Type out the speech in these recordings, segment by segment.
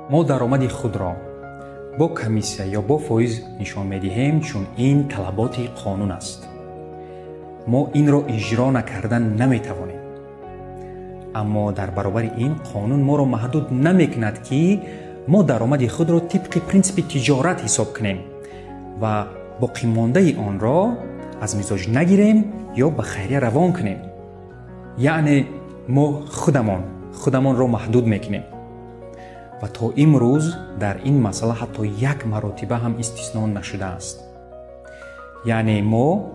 ما درآمد خود را با کمیسیه یا با فایز نشان می‌دهیم چون این طلبات قانون است. ما این را اجرا نکردن نمی‌توانیم. اما در برابر این قانون ما را محدود نمی‌کند که ما درآمد خود را طبق پرینسیپ تجارت حساب کنیم و باقی مانده آن را از مزاج نگیریم یا به خیریه روان کنیم. یعنی ما خودمان را محدود میکنیم و تا امروز در این مسئله حتی یک مرتبه هم استثنا نشده است. یعنی ما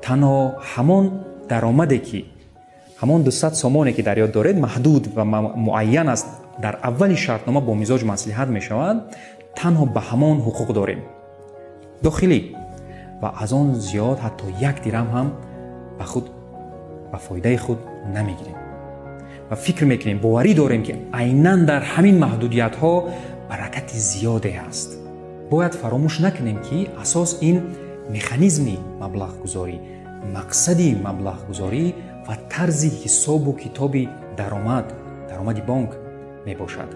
تنها همان درآمدی که همان 200 سامانی که در یاد دارید محدود و معین است در اول شرطنامه با مزاج مصلحت می شود، تنها به همان حقوق داریم داخلی و از آن زیاد حتی 1 درهم هم به فایده خود نمیگیریم و فکر میکنیم باوری داریم که عیناً در همین محدودیت ها برکت زیاده است. باید فراموش نکنیم که اساس این مکانیزم مبلغ گذاری، مقصدی مبلغ گذاری و طرز حساب و کتاب درآمد بانک می باشد.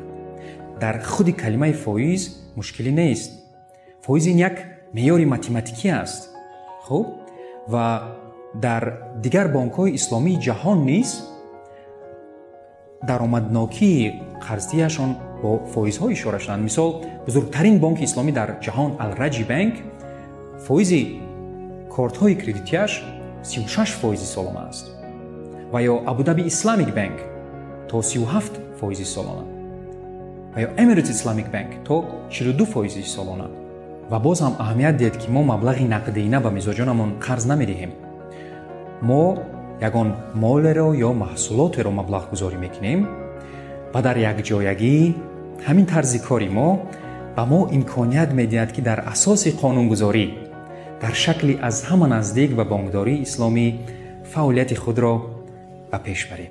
در خود کلمه فایز مشکلی نیست. فایز این یک معیار متماتیکی است. خب و در دیگر بانک های اسلامی جهان نیز درآمدناکی قرضیشان با فایزهای اشاره شدند. مثال بزرگترین بانک اسلامی در جهان الرجی بانک فایز کارت های کردیتیش 36% سالانه است و یا ابودابی اسلامیک بانک تا 37% سالانه و یا امارات اسلامیک بانک تا 42% سالانه. و باز هم اهمیت دید که ما مبلغی نقدینه به مزاجانمان قرض نمیدهیم. ما یگان مال را یا محصولات را مبلغ گذاری میکنیم و در یک جایگی همین طرز کاری ما به ما امکانیت میدهد که در اساس قانونگذاری در شکلی از همه نزدیک به بانکداری اسلامی فعالیت خود را به پیش بریم.